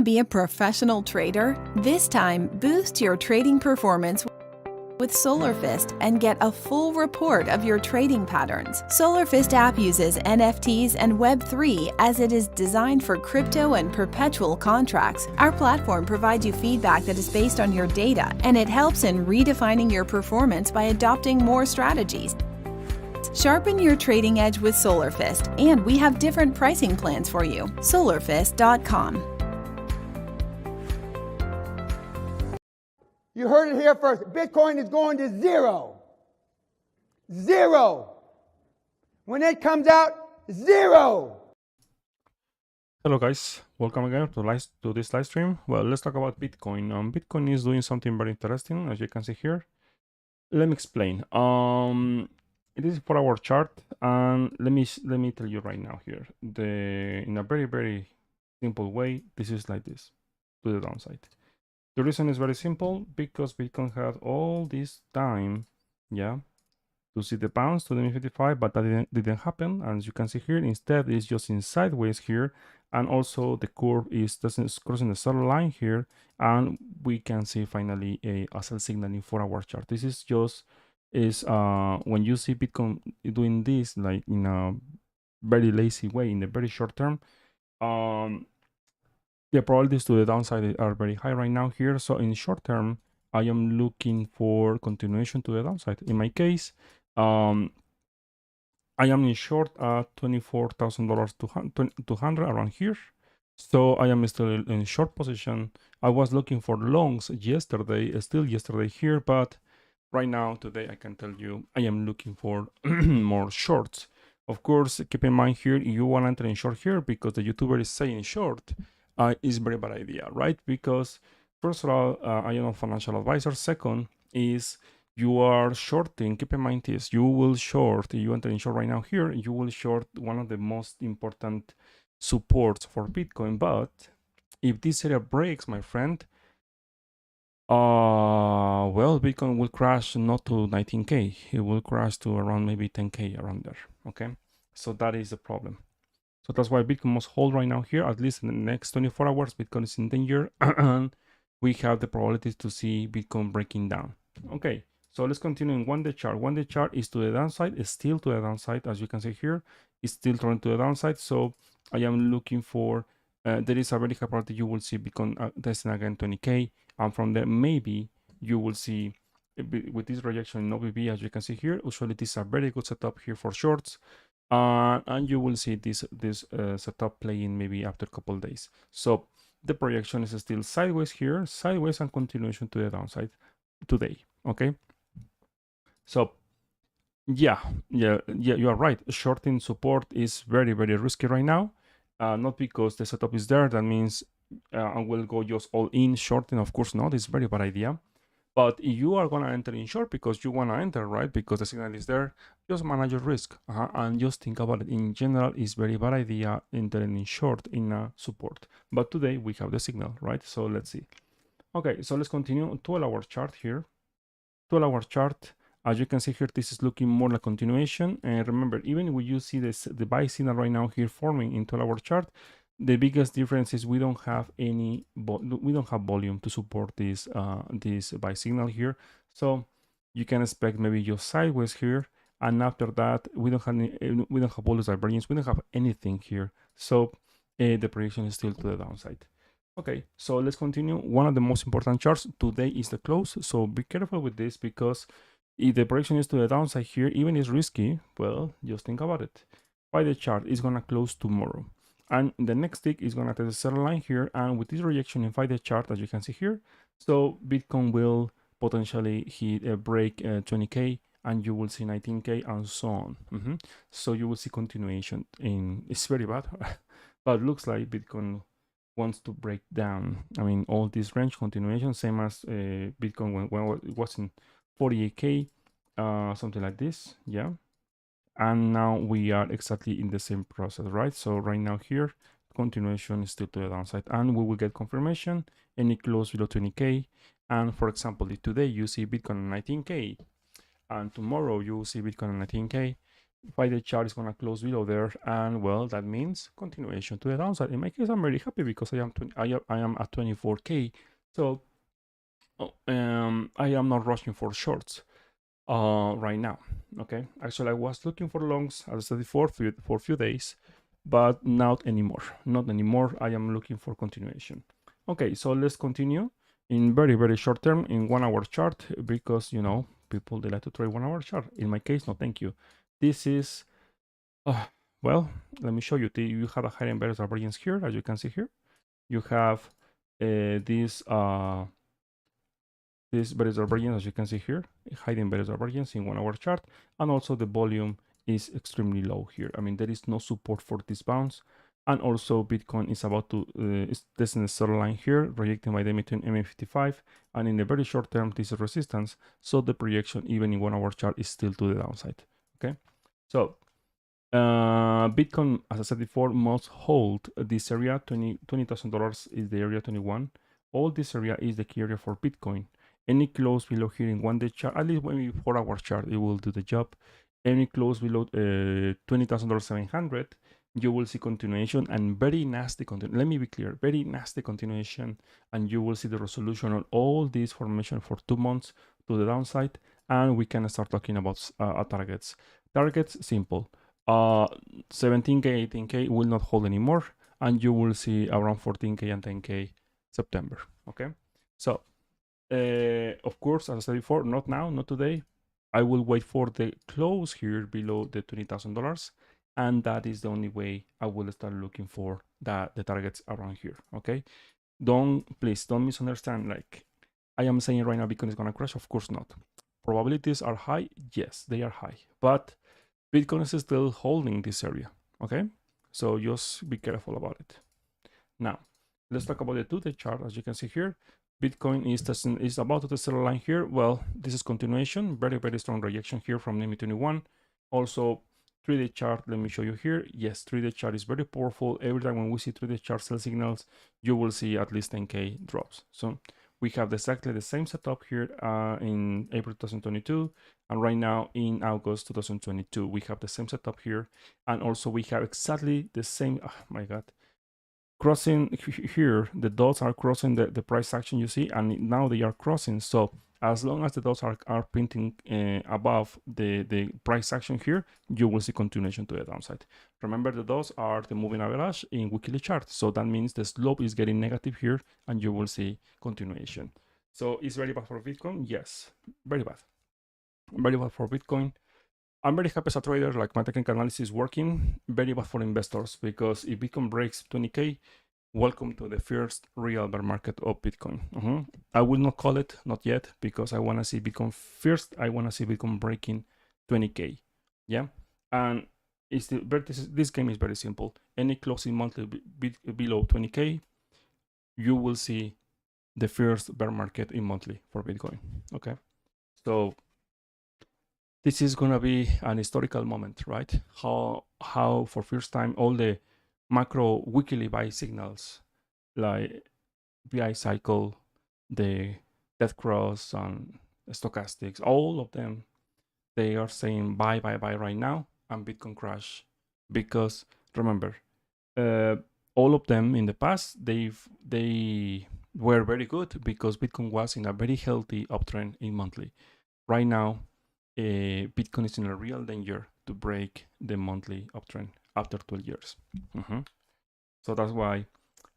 be a professional trader? This time, boost your trading performance with SolarFist and get a full report of your trading patterns. SolarFist app uses NFTs and Web3 as it is designed for crypto and perpetual contracts. Our platform provides you feedback that is based on your data, and it helps in redefining your performance by adopting more strategies. Sharpen your trading edge with SolarFist, and we have different pricing plans for you. SolarFist.com. You heard it here first. Bitcoin is going to zero. Zero. When it comes out, zero. Hello guys, welcome again to this live stream. Well, let's talk about Bitcoin. Bitcoin is doing something very interesting, as you can see here. Let me explain. It is for our chart, and let me tell you right now here. In a very simple way, this is like this to the downside. The reason is very simple, because Bitcoin had all this time, yeah, to see the bounce to the 55, but that didn't happen. And as you can see here, instead it's just in sideways here, and also the curve is crossing the solid line here, and we can see finally a sell signaling for our chart. This is just when you see Bitcoin doing this like in a very lazy way in the very short term, the probabilities to the downside are very high right now here. So in short term, I am looking for continuation to the downside. In my case, I am in short at $24,000 200 around here. So I am still in short position. I was looking for longs yesterday, still yesterday here, but right now, today, I can tell you I am looking for more shorts. Of course, keep in mind here, you want to enter in short here because the YouTuber is saying short. Is a very bad idea, right? Because first of all, I am a financial advisor. Second is you are shorting. Keep in mind this, you will short, you enter in short right now here, you will short one of the most important supports for Bitcoin. But if this area breaks, my friend, well, Bitcoin will crash not to 19K. It will crash to around maybe 10K around there. Okay, so that is the problem. So that's why Bitcoin must hold right now here, at least in the next 24 hours. Bitcoin is in danger, and we have the probabilities to see Bitcoin breaking down. Okay, so let's continue in 1-day chart. 1-day chart is to the downside, is still to the downside, as you can see here. It's still turning to the downside. So I am looking for, there is a very high probability you will see Bitcoin testing again 20K. And from there, maybe you will see with this rejection in OBB, as you can see here. Usually this is a very good setup here for shorts. And you will see this setup playing maybe after a couple of days. So the projection is still sideways here, sideways, and continuation to the downside today. Okay. So yeah, you are right. Shorting support is very risky right now. Not because the setup is there, that means I will go just all in shorting. Of course not. It's a very bad idea. But if you are going to enter in short because you want to enter, right, because the signal is there, just manage your risk. And just think about it. In general, it's very bad idea entering in short in a support. But today we have the signal, right? So let's see. Okay, so let's continue. 12-hour chart here. 12-hour chart. As you can see here, this is looking more like continuation. And remember, even when you see the buy signal right now here forming in 12-hour chart, the biggest difference is we don't have volume to support this buy signal here. So you can expect maybe just sideways here, and after that we don't have volume divergence, we don't have anything here. So the prediction is still to the downside. Okay, so let's continue. One of the most important charts today is the close. So be careful with this, because if the prediction is to the downside here, even is risky, well, just think about it. Why the chart is gonna close tomorrow? And the next tick is going to test the center line here. And with this rejection in 5-day chart, as you can see here, so Bitcoin will potentially hit a break 20K, and you will see 19K and so on. So you will see continuation it's very bad, but looks like Bitcoin wants to break down. I mean, all this range continuation, same as Bitcoin when it was in 48K, something like this. Yeah. And now we are exactly in the same process, right? So right now here, continuation is still to the downside, and we will get confirmation any close below 20K. And for example, if today you see Bitcoin on 19K, and tomorrow you will see Bitcoin on 19K, 5-day chart is going to close below there, and well, that means continuation to the downside. In my case, I'm very happy because I am at 24k, so I am not rushing for shorts right now. Okay, actually I was looking for longs, as I said before, for a few days, but not anymore. I am looking for continuation. Okay, so let's continue in very short term in 1 hour chart, because you know people, they like to trade 1 hour chart. In my case, no thank you. This is well, let me show you. You have a higher embedded divergence here, as you can see here. You have this embedded divergence, as you can see here, high embedded divergence in 1 hour chart, and also the volume is extremely low here. I mean, there is no support for this bounce, and also Bitcoin is about to is testing the center line here, rejecting by the between MA55, and in the very short term, this is resistance. So the projection, even in 1 hour chart, is still to the downside. Okay, so Bitcoin, as I said before, must hold this area. $20,000 is the area 21. All this area is the key area for Bitcoin. Any close below here in 1 day chart, at least maybe 4 hour chart, it will do the job. Any close below $20,700, you will see continuation and very nasty continuation. Let me be clear, very nasty continuation, and you will see the resolution on all this formation for 2 months to the downside, and we can start talking about targets. Targets, simple. 17k, 18k will not hold anymore, and you will see around 14k and 10k September. Okay, so of course, as I said before, not now, not today. I will wait for the close here below the $20,000, and that is the only way I will start looking for the targets around here. Okay, please don't misunderstand. Like I am saying right now, Bitcoin is gonna crash. Of course not. Probabilities are high. Yes, they are high, but Bitcoin is still holding this area. Okay, so just be careful about it. Now, let's talk about the 2-day chart. As you can see here, Bitcoin is about to test the line here. Well, this is continuation. Very strong rejection here from MA 21. Also, 3-day chart, let me show you here. Yes, 3-day chart is very powerful. Every time when we see 3-day chart sell signals, you will see at least 10k drops. So we have exactly the same setup here in April 2022, and right now in August 2022 we have the same setup here, and also we have exactly the same, oh my god, crossing here, the dots are crossing the price action, you see, and now they are crossing. So as long as the dots are printing above the price action here, you will see continuation to the downside. Remember, the dots are the moving average in weekly chart, so that means the slope is getting negative here, and you will see continuation. So it's very bad for Bitcoin. Yes, very bad for Bitcoin. I'm very happy as a trader, like my technical analysis is working. Very bad for investors, because if Bitcoin breaks 20k, welcome to the first real bear market of Bitcoin. I will not call it, not yet, because I want to see Bitcoin first. I want to see Bitcoin breaking 20k. Yeah, and this game is very simple. Any closing monthly below 20k, you will see the first bear market in monthly for Bitcoin. Okay, so this is gonna be an historical moment, right? How for first time all the macro weekly buy signals like BI cycle, the death cross, and stochastics, all of them, they are saying buy right now, and Bitcoin crash. Because remember, all of them in the past, they were very good because Bitcoin was in a very healthy uptrend in monthly. Right now, Bitcoin is in a real danger to break the monthly uptrend after 12 years. So that's why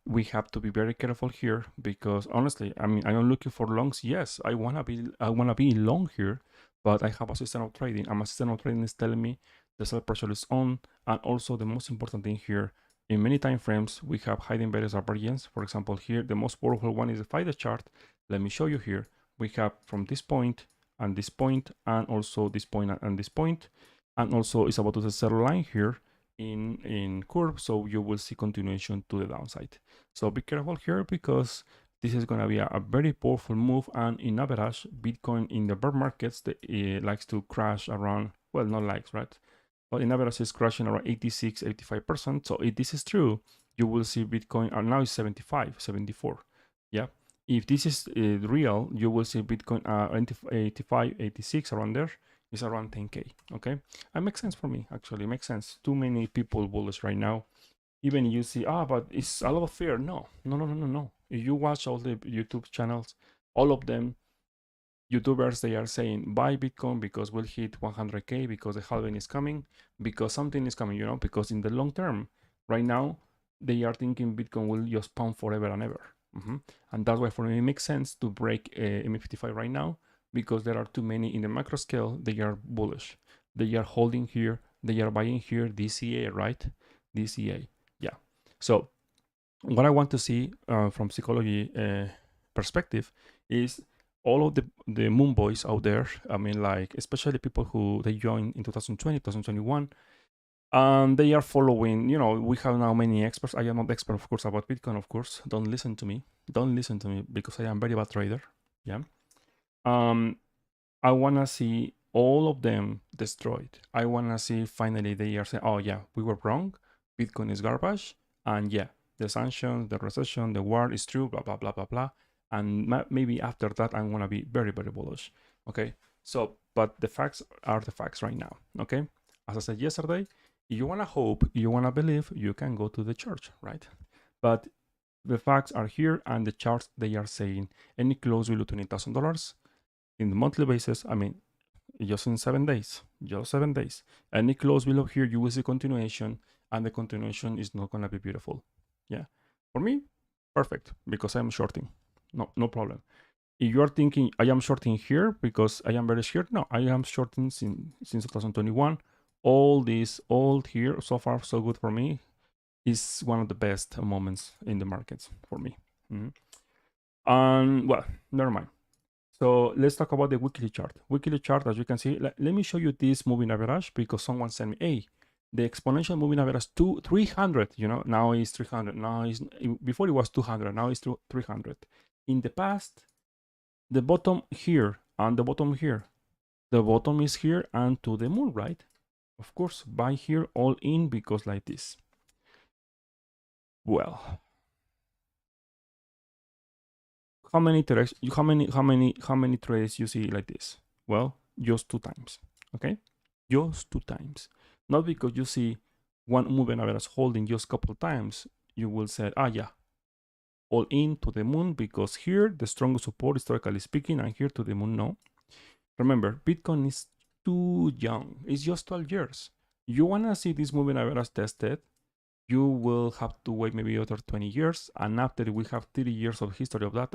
we have to be very careful here, because honestly, I mean, I'm looking for longs. Yes, I wanna be long here, but I have a system of trading, and my system of trading is telling me the sell pressure is on. And also the most important thing here, in many time frames, we have high embedded divergence. For example, here the most powerful one is the 5-day chart. Let me show you here. We have from this point and this point, and also this point and this point, and also it's about to set a line here in curve, so you will see continuation to the downside. So be careful here, because this is going to be a very powerful move. And in average, Bitcoin in the bear markets, likes to crash around, well, not likes, right, but in average is crashing around 86-85%. So if this is true, you will see Bitcoin now is 75-74. Yeah, if this is real, you will see Bitcoin 85-86 around there. is around 10K. Okay, it makes sense for me. Actually, it makes sense. Too many people bullish right now. Even you see, but it's a lot of fear. No. If you watch all the YouTube channels, all of them, YouTubers, they are saying buy Bitcoin because we'll hit 100K, because the halving is coming, because something is coming, because in the long term, right now, they are thinking Bitcoin will just pump forever and ever. And that's why for me it makes sense to break MA55 right now, because there are too many in the macro scale. They are bullish. They are holding here. They are buying here. DCA, right? DCA. Yeah. So what I want to see from psychology perspective is all of the moon boys out there. I mean, like, especially people who they joined in 2020, 2021. They are following, we have now many experts. I am not expert, of course, about Bitcoin, of course. Don't listen to me because I am very bad trader. Yeah. I want to see all of them destroyed. I want to see finally they are saying, oh yeah, we were wrong. Bitcoin is garbage. And yeah, the sanctions, the recession, the war is true, blah, blah, blah, blah, blah. And maybe after that, I'm going to be very, very bullish. Okay. So, but the facts are the facts right now. Okay. As I said yesterday, if you want to hope, you want to believe, you can go to the church, right? But the facts are here, and the charts, they are saying any close below $20,000 in the monthly basis. I mean, just in 7 days, any close below here, you will see continuation, and the continuation is not going to be beautiful. Yeah, for me, perfect, because I'm shorting. No problem. If you are thinking I am shorting here because I am very scared, no, I am shorting since 2021. All here, so far so good for me, is one of the best moments in the markets for me. And well, never mind. So let's talk about the weekly chart. Weekly chart, as you can see, let me show you this moving average, because someone sent me, hey, the exponential moving average 300, now it's 300. Before it was 200, now it's 300. In the past, the bottom here and the bottom here, the bottom is here and to the moon, right? Of course, buy here all in, because like this. Well, how many trades you see like this? Well, just 2 times. Okay, just 2 times. Not because you see one moving average holding just a couple times, you will say, yeah, all in to the moon, because here the strongest support, historically speaking, and here to the moon. No, remember, Bitcoin is too young. It's just 12 years. You want to see this moving average tested, you will have to wait maybe other 20 years. And after we have 30 years of history of that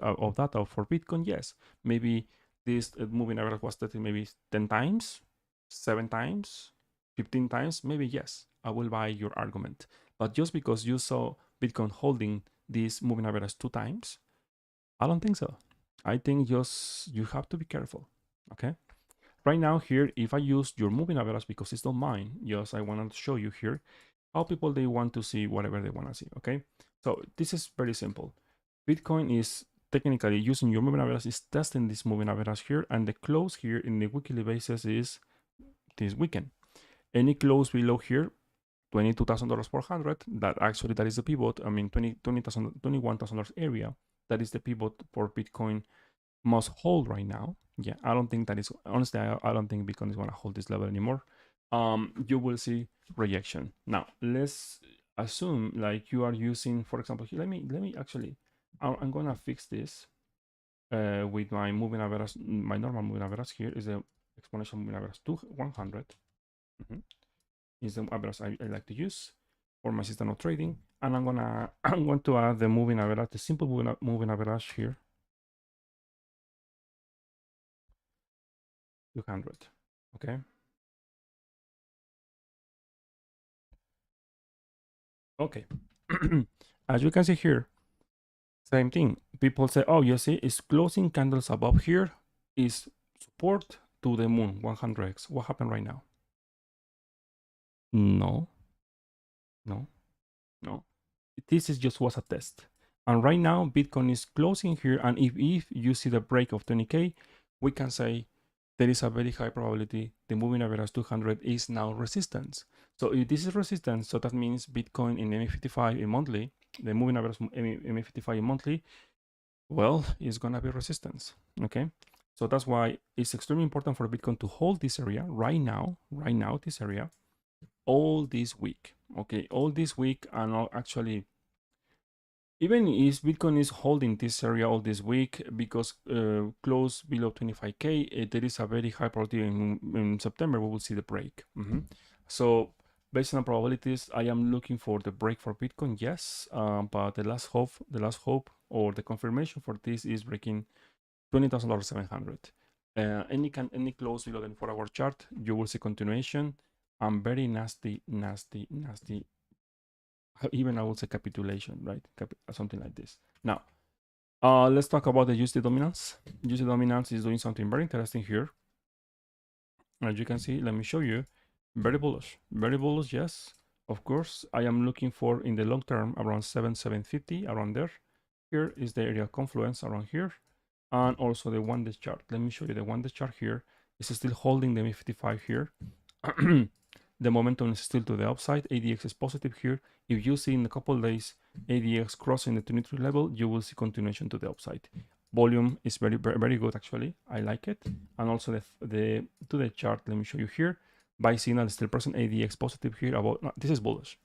for Bitcoin, yes, maybe this moving average was tested maybe 10 times, 7 times, 15 times, maybe yes, I will buy your argument. But just because you saw Bitcoin holding this moving average 2 times, I don't think so. I think just you have to be careful. Okay. Right now here, if I use your moving average, because it's not mine, just I wanted to show you here how people, they want to see whatever they want to see. Okay, so this is very simple. Bitcoin is technically using your moving average, is testing this moving average here, and the close here in the weekly basis is this weekend. Any close below here, $22,400, that is the pivot. I mean, $21,000 area, that is the pivot for Bitcoin must hold right now. Yeah, I don't think that is, honestly, I don't think Bitcoin is going to hold this level anymore. You will see rejection. Now let's assume like you are using, for example, let me actually, I'm gonna fix this with my moving average. My normal moving average here is the exponential moving average to 100. Is the average I like to use for my system of trading, and I'm going to add the moving average, the simple moving average here, 200. Okay. Okay. As you can see here, same thing. People say, oh, you see, it's closing candles above here is support to the moon, 100x. What happened right now? No. This is just was a test. And right now, Bitcoin is closing here. And if you see the break of 20K, we can say there is a very high probability the moving average 200 is now resistance. So if this is resistance, so that means Bitcoin in MA55 in monthly, the moving average MA55 in monthly, well, it's gonna be resistance. Okay. So that's why it's extremely important for Bitcoin to hold this area right now, this area, all this week. Okay, all this week, and actually, even if Bitcoin is holding this area all this week because close below 25K, there is a very high probability in September we will see the break. So based on probabilities, I am looking for the break for Bitcoin, yes, but the last hope or the confirmation for this is breaking $20,700. Any close below the 4-hour chart, you will see continuation and very nasty, even I would say capitulation, right? Something like this. Now, let's talk about the USD dominance. USD dominance is doing something very interesting here. As you can see, let me show you. Very bullish, yes. Of course, I am looking for in the long term around 750, around there. Here is the area of confluence around here. And also the 1-day chart. Let me show you the 1-day chart here. It's still holding the MA55 here. The momentum is still to the upside. ADX is positive here. If you see in a couple of days ADX crossing the 23 level, you will see continuation to the upside. Volume is very good actually. I like it. And also the 2-day chart. Let me show you here. Buy signal is still present. ADX positive here. This is bullish.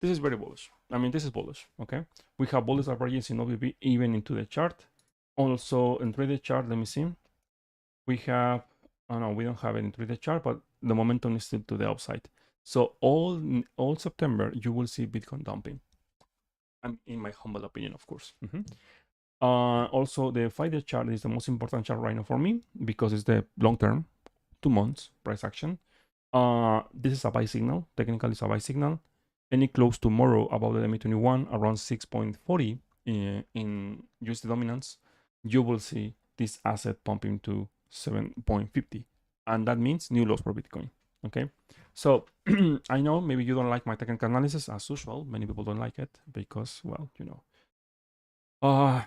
This is very bullish. I mean, this is bullish. Okay. We have bullish divergence in OBB even into the chart. Also in 3-day chart, let me see. We have, oh no, we don't have any 3-day chart, but the momentum is still to the upside. So all September, you will see Bitcoin dumping. In my humble opinion, of course. Also, the 5-day chart is the most important chart right now for me because it's the long term, 2 months price action. This is a buy signal. Technically, it's a buy signal. Any close tomorrow above the MA21 around 6.40 in USD dominance, you will see this asset pumping to 7.50, and that means new lows for Bitcoin. Okay, so I know maybe you don't like my technical analysis as usual. Many people don't like it because, well, you know,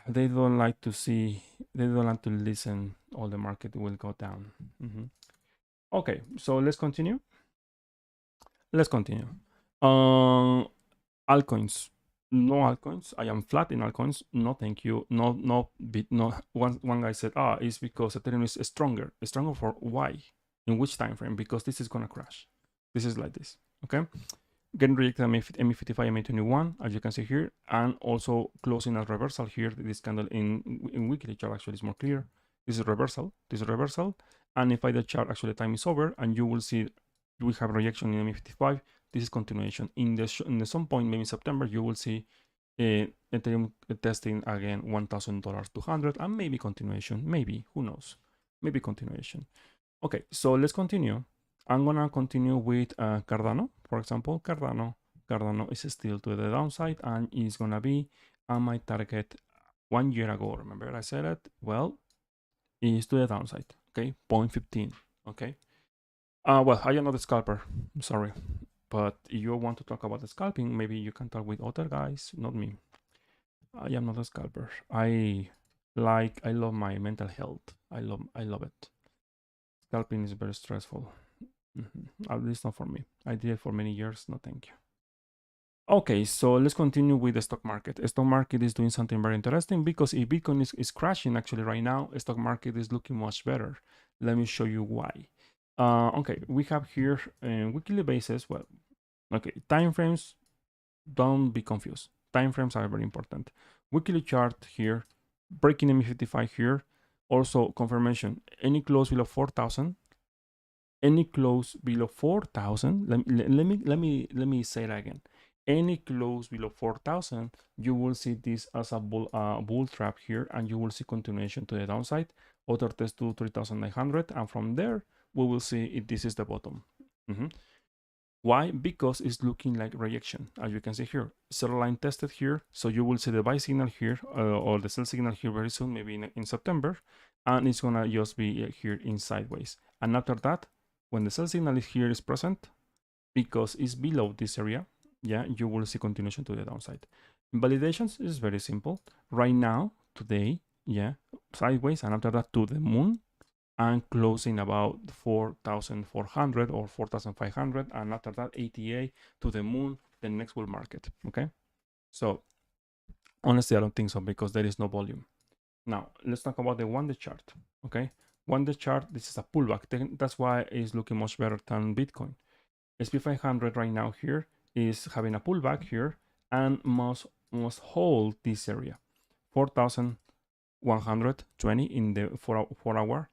they don't like to listen. All the market will go down. Okay, so let's continue. Altcoins. No altcoins. I am flat in altcoins. No, thank you. No. One guy said, it's because Ethereum is stronger. Stronger for why? In which time frame? Because this is gonna crash. This is like this. Okay. Getting rejected MA55, MA21, as you can see here, and also closing a reversal here. This candle in weekly chart actually is more clear. This is reversal. And if the chart actually time is over, and you will see we have rejection in MA55. This is continuation. In some point, maybe September, you will see Ethereum testing again $1,200, and maybe continuation. Maybe, who knows? Maybe continuation. Okay, so let's continue. I'm gonna continue with Cardano, for example. Cardano is still to the downside, and is gonna be on my target 1 year ago. Remember I said it? Well, it is to the downside. Okay, 0.15. Okay. Well, I am not a scalper. I'm sorry. But if you want to talk about the scalping, maybe you can talk with other guys, not me. I am not a scalper. I love my mental health. I love it. Scalping is very stressful. At least not for me. I did it for many years. No, thank you. Okay, so let's continue with the stock market. The stock market is doing something very interesting because if Bitcoin is crashing actually right now, the stock market is looking much better. Let me show you why. Okay, we have here on weekly basis. Well, okay, time frames. Don't be confused. Time frames are very important. Weekly chart here, breaking MA55 here. Also confirmation. Any close below 4,000. Any close below 4,000. Let me say it again. Any close below 4,000, you will see this as a bull trap here, and you will see continuation to the downside. Other test to 3,900, and from there we will see if this is the bottom. Why? Because it's looking like rejection, as you can see here. Sell line tested here, so you will see the buy signal here or the sell signal here very soon, maybe in September, and it's gonna just be here in sideways. And after that, when the sell signal is here is present, because it's below this area, yeah, you will see continuation to the downside. Validations is very simple. Right now, today, yeah, sideways, and after that to the moon, and closing about 4,400 or 4,500, and after that ATA to the moon, the next bull market. Okay, so honestly I don't think so because there is no volume. Now let's talk about the 1-day chart. Okay, One day chart, this is a pullback. That's why it's looking much better than Bitcoin. SP 500 right now here is having a pullback here and must hold this area 4,120 in the 4 hour.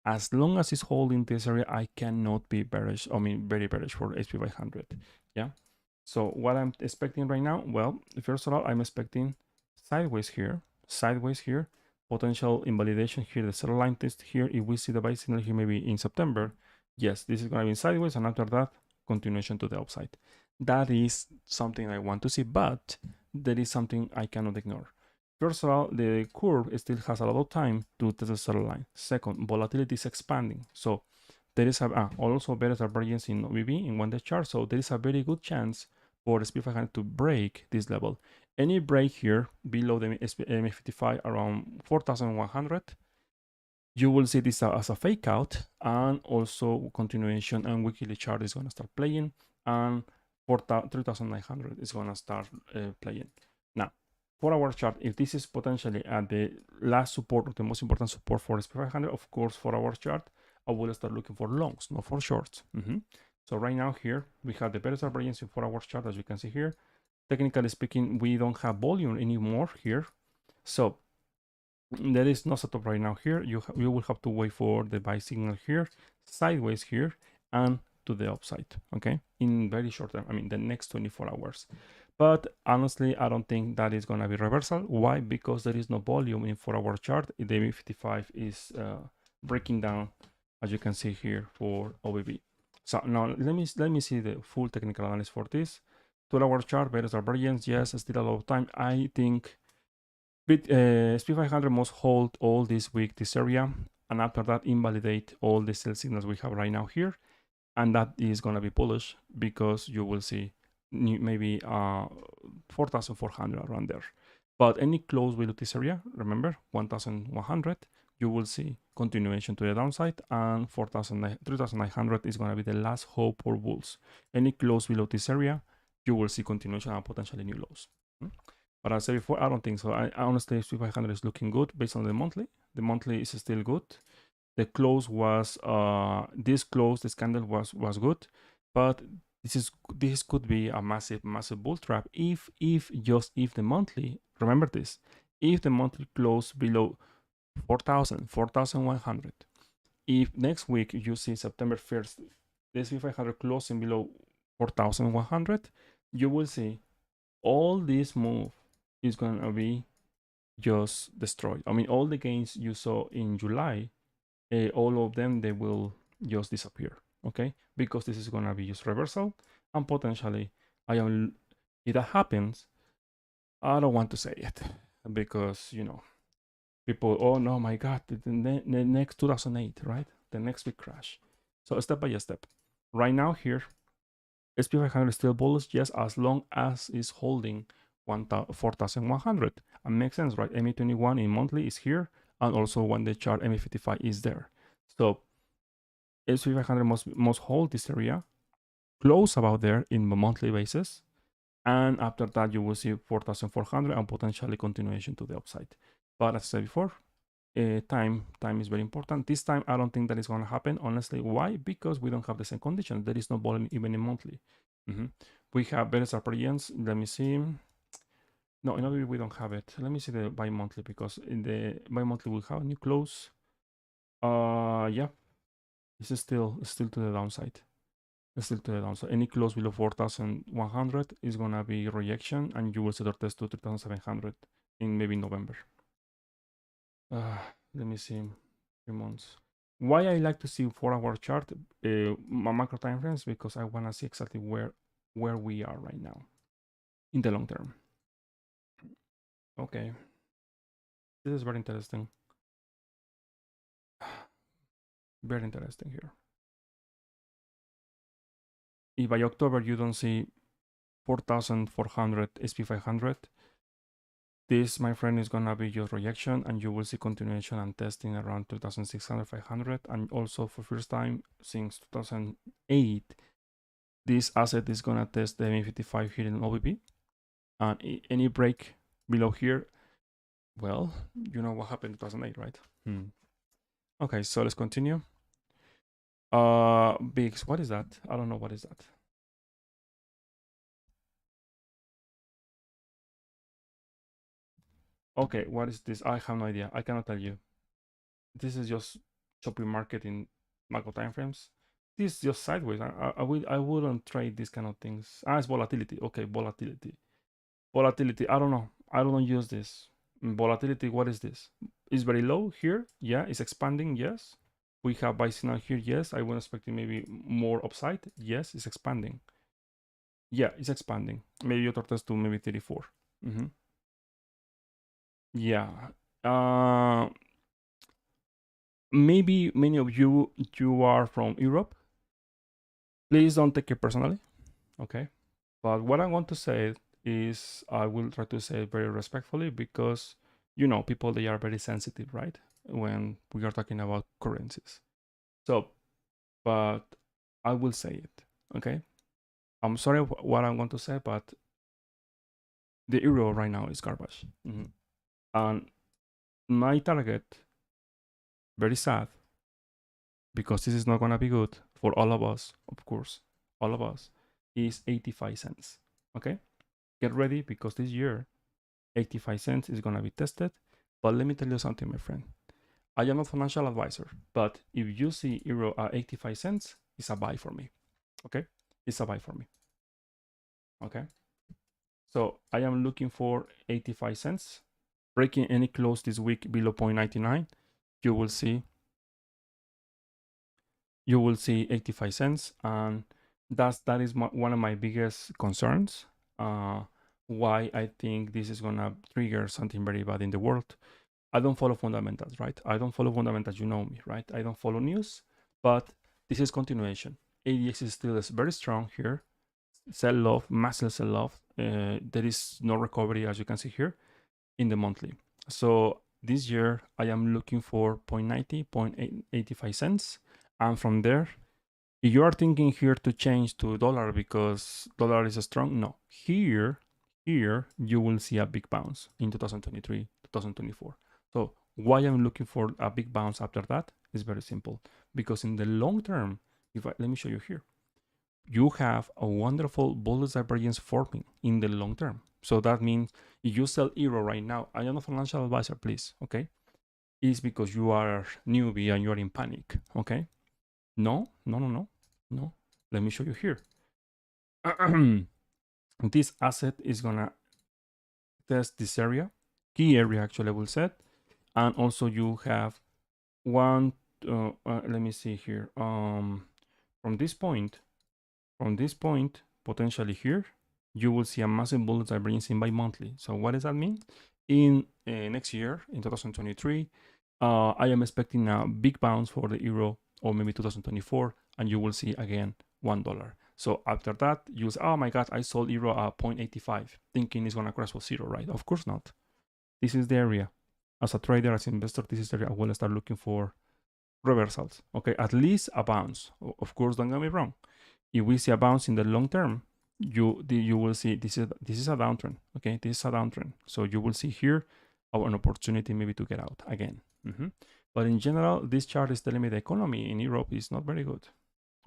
As long as it's holding this area, I cannot be bearish. I mean, very bearish for SP 500. Yeah. So what I'm expecting right now, well, first of all, I'm expecting sideways here, potential invalidation here, the seller line test here. If we see the buy signal here, maybe in September, yes, this is going to be sideways, and after that, continuation to the upside. That is something I want to see, but there is something I cannot ignore. First of all, the curve still has a lot of time to test the seller line. Second, volatility is expanding. So there is also better divergence in OBB in one day chart. So there is a very good chance for SP 500 to break this level. Any break here below the MA55 around 4,100, you will see this as a fake out, and also continuation, and weekly chart is going to start playing, and 3,900 is going to start playing. Now, 4 hour chart, if this is potentially at the last support or the most important support for SP 500, of course, 4 hour chart, I will start looking for longs, not for shorts. So right now here, we have the better divergence in 4 hour chart, as you can see here. Technically speaking, we don't have volume anymore here. So there is no setup right now here. You will have to wait for the buy signal here, sideways here, and to the upside, okay? In very short term, I mean, the next 24 hours. But honestly, I don't think that is going to be reversal. Why? Because there is no volume in 4 hour chart. The MA55 is breaking down, as you can see here, for OBB. So now let me see the full technical analysis for this. 2 hour chart, better divergence, yes, still a lot of time. I think SP 500 must hold all this week, this area, and after that invalidate all the sell signals we have right now here, and that is going to be bullish because you will see maybe 4,400 around there. But any close below this area, remember 1,100, you will see continuation to the downside, and 3,900 is going to be the last hope for bulls. Any close below this area, you will see continuation and potentially new lows. But as I said before, I don't think so. I honestly, SP 500 is looking good based on the monthly. The monthly is still good. The close was this candle was good, but this could be a massive bull trap if the monthly, remember this, if the monthly close below 4,100. If next week you see September 1st, the SP 500 closing below 4,100, you will see all this move is going to be just destroyed. I mean, all the gains you saw in July, all of them, they will just disappear, okay? Because this is going to be just reversal, and potentially, if that happens, I don't want to say it because, you know, people, oh no, my God, the next 2008, right? The next big crash. So step by step. Right now here, SP 500 is still bullish, yes, as long as it's holding 4,100. And makes sense, right? MA21 in monthly is here, and also when the chart MA55 is there. So SP 500 must hold this area, close about there in the monthly basis, and after that you will see 4,400 and potentially continuation to the upside. But as I said before, time is very important. This time I don't think that is going to happen, honestly. Why? Because we don't have the same condition. There is no volume even in monthly. We have better appearance. Let me see. No, in OBB we don't have it. Let me see the bi-monthly, because in the bi-monthly we have a new close. Yeah, it's still to the downside. It's still to the downside. Any close below 4,100 is gonna be rejection, and you will set our test to 3,700 in maybe November. Let me see, 3 months. Why I like to see 4 hour chart, macro time frames, because I wanna see exactly where we are right now in the long term. Okay, this is very interesting. Very interesting here. If by October you don't see 4,400 SP 500, this, my friend, is gonna be your rejection, and you will see continuation and testing around 2,600, 500, and also for first time since 2008, this asset is gonna test the MA55 here in OBB, and any break below here, well, you know what happened in 2008, right? Okay, so let's continue. Bigs, what is that? I don't know what is that. Okay, what is this? I have no idea. I cannot tell you. This is just choppy market in macro timeframes. This is just sideways. I wouldn't trade these kind of things. It's volatility. Okay, volatility. Volatility. I don't know. I don't use this. Volatility. What is this? It's very low here. Yeah, it's expanding. Yes. We have buy signal here. Yes. I was expecting maybe more upside. Yes, it's expanding. Yeah, it's expanding. Maybe other test to maybe 34. Yeah. Maybe many of you are from Europe. Please don't take it personally, okay? But what I want to say is I will try to say it very respectfully because people they are very sensitive, right? When we are talking about currencies. So, but I will say it, okay? I'm sorry what I'm going to say, but the euro right now is garbage. And my target, very sad, because this is not going to be good for all of us, of course, all of us, is 85 cents. Okay? Get ready because this year, 85 cents is going to be tested. But let me tell you something, my friend. I am a financial advisor, but if you see euro at 85 cents, it's a buy for me. Okay? It's a buy for me. Okay? So I am looking for 85 cents. Breaking any close this week below 0.99, you will see 85 cents, and that is one of my biggest concerns. Why I think this is gonna trigger something very bad in the world. I don't follow fundamentals, right? I don't follow fundamentals. You know me, right? I don't follow news, but this is continuation. ADX is still very strong here. Sell off, massive sell off. There is no recovery, as you can see here, in the monthly. So this year I am looking for 0.90, 0.85 cents. And from there, if you are thinking here to change to dollar because dollar is strong, no. Here you will see a big bounce in 2023, 2024. So why I'm looking for a big bounce after that is very simple. Because in the long term, let me show you here, you have a wonderful bullish divergence forming in the long term. So that means if you sell euro right now, I am a financial advisor, please, okay? It's because you are newbie and you are in panic, okay? No. Let me show you here. This asset is gonna test this area, key area actually I will set, and also you have one. Let me see here. From this point, potentially here, you will see a massive bullish divergence in bi-monthly. So what does that mean? In next year, in 2023, I am expecting a big bounce for the euro, or maybe 2024, and you will see again $1. So after that, you say, oh my God, I sold euro at 0.85, thinking it's gonna crash for zero, right? Of course not. This is the area. As a trader, as an investor, this is the area I will start looking for reversals. Okay, at least a bounce. Of course, don't get me wrong. If we see a bounce in the long term, you will see this is a downtrend. Okay, this is a downtrend. So you will see here an opportunity maybe to get out again. But in general, this chart is telling me the economy in Europe is not very good.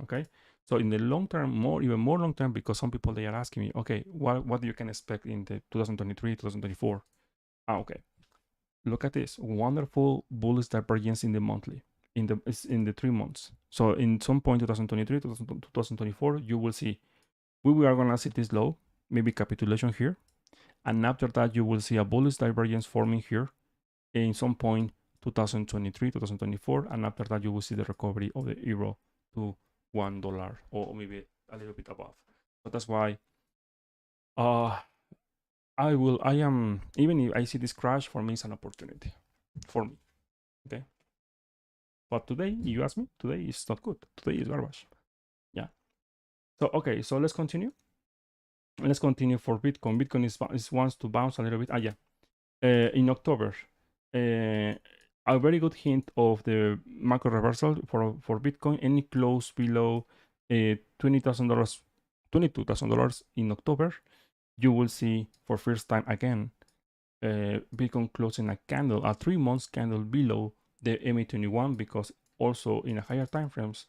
Okay, so in the long term, even more long term, because some people they are asking me, okay, what you can expect in the 2023, 2024? Okay, look at this wonderful bullish divergence in the monthly, in the 3 months. So in some point 2023, 2024, you will see we are gonna see this low, maybe capitulation here, and after that you will see a bullish divergence forming here in some point 2023, 2024, and after that you will see the recovery of the euro to $1 or maybe a little bit above. So that's why I am, even if I see this crash, for me it's an opportunity for me. Okay. But today, you ask me, today is not good. Today is garbage. Yeah. So okay, so let's continue. Let's continue for Bitcoin. Bitcoin is wants to bounce a little bit. In October, a very good hint of the macro reversal for Bitcoin. Any close below $20,000, $22,000 in October, you will see for first time again Bitcoin closing a 3 months candle below the MA21, because also in a higher time frames,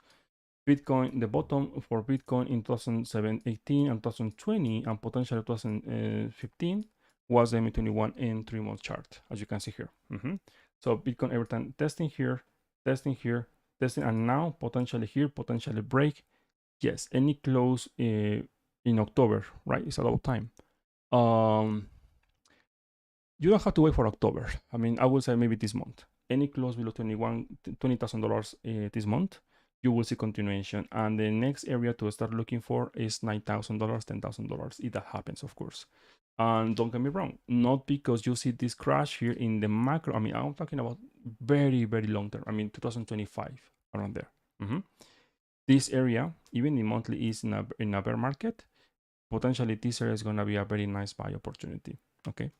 Bitcoin, the bottom for Bitcoin in 2018 and 2020 and potentially 2015 was the MA21 in 3-month chart, as you can see here. So Bitcoin every time testing here, testing, and now potentially here, potentially break. Yes, any close in October, right? It's about time. You don't have to wait for October. I mean, I would say maybe this month. Any close below $20,000 this month, you will see continuation. And the next area to start looking for is $9,000, $10,000, if that happens, of course. And don't get me wrong, not because you see this crash here in the macro. I mean, I'm talking about very, very long term. I mean, 2025, around there. This area, even the monthly, is in a bear market. Potentially, this area is going to be a very nice buy opportunity. Okay.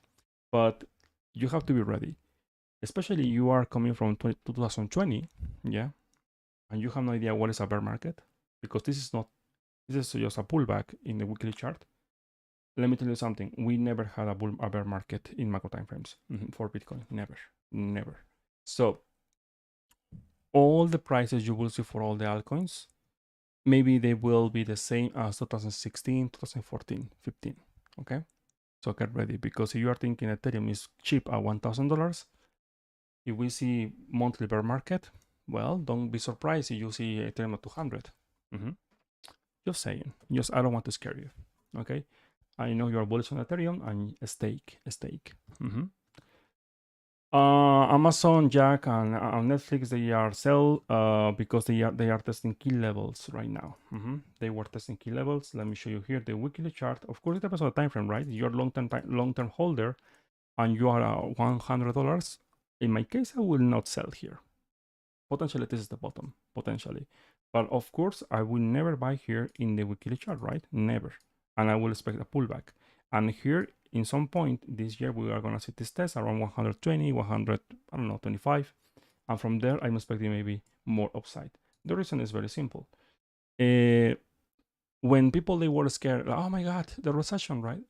But you have to be ready, especially you are coming from 2020, yeah, and you have no idea what is a bear market, because this is just a pullback in the weekly chart. Let me tell you something: we never had a bear market in macro time frames for Bitcoin, never. So all the prices you will see for all the altcoins, maybe they will be the same as 2016, 2014, 15. Okay. So get ready, because if you are thinking Ethereum is cheap at $1,000, if we see monthly bear market, well, don't be surprised if you see Ethereum at 200. Just saying. I don't want to scare you. Okay. I know you are bullish on Ethereum, and a stake. Amazon, Jack, and Netflix, they are sell because they are testing key levels right now. They were testing key levels. Let me show you here the weekly chart. Of course, it depends on the time frame, right? You're long-term holder, and you are $100. In my case, I will not sell here. Potentially, this is the bottom, potentially. But of course, I will never buy here in the weekly chart, right? Never. And I will expect a pullback. And here, in some point this year, we are going to see this test around 120, 100, I don't know, 25. And from there, I'm expecting maybe more upside. The reason is very simple. When people, they were scared, like, oh my God, the recession, right?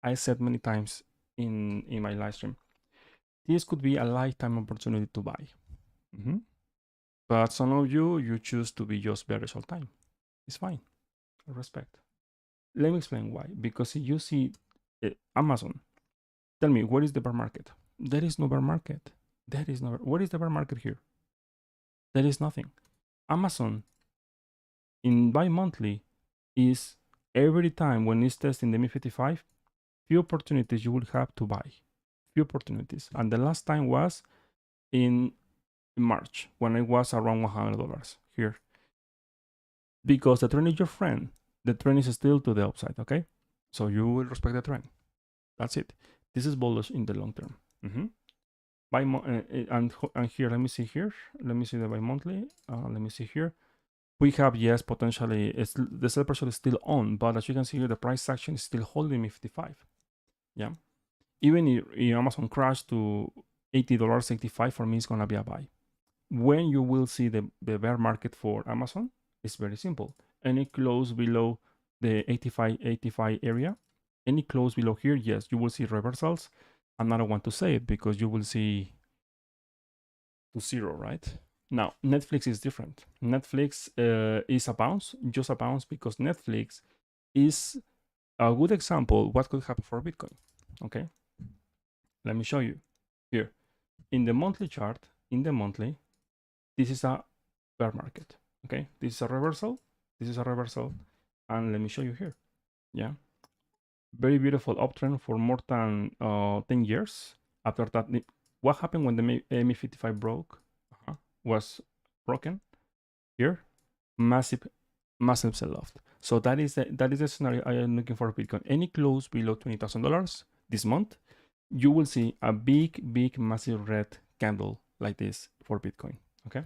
I said many times in my live stream, this could be a lifetime opportunity to buy. But some of you choose to be just bearish all time. It's fine. I respect. Let me explain why. Because if you see Amazon, tell me, where is the bear market? There is no bear market. Where is the bear market here? There is nothing. Amazon in bi-monthly is every time when it's testing the MI55, few opportunities you will have to buy. Few opportunities. And the last time was in March, when it was around $100 here. Because the trend is your friend. The trend is still to the upside, okay? So you will respect the trend. That's it. This is bullish in the long term. And here, let me see here. Let me see the bi-monthly. Let me see here. We have, yes, potentially, the sell pressure is still on, but as you can see here, the price action is still holding me 55. Yeah. Even if Amazon crashed to $80, 85, for me, it's going to be a buy. When you will see the bear market for Amazon, it's very simple. Any close below the 85 area, any close below here, yes, you will see reversals. And I don't want to say it because you will see to zero, right? Now, Netflix is different. Netflix is a bounce, just a bounce, because Netflix is a good example what could happen for Bitcoin. Okay, let me show you here. In the monthly chart, this is a bear market. Okay, this is a reversal. This is a reversal. And let me show you here. Yeah. Very beautiful uptrend for more than 10 years. After that, what happened when the MI55 broke? Was broken here. Massive sell-off. So that is the scenario I am looking for Bitcoin. Any close below $20,000 this month, you will see a big massive red candle like this for Bitcoin. Okay.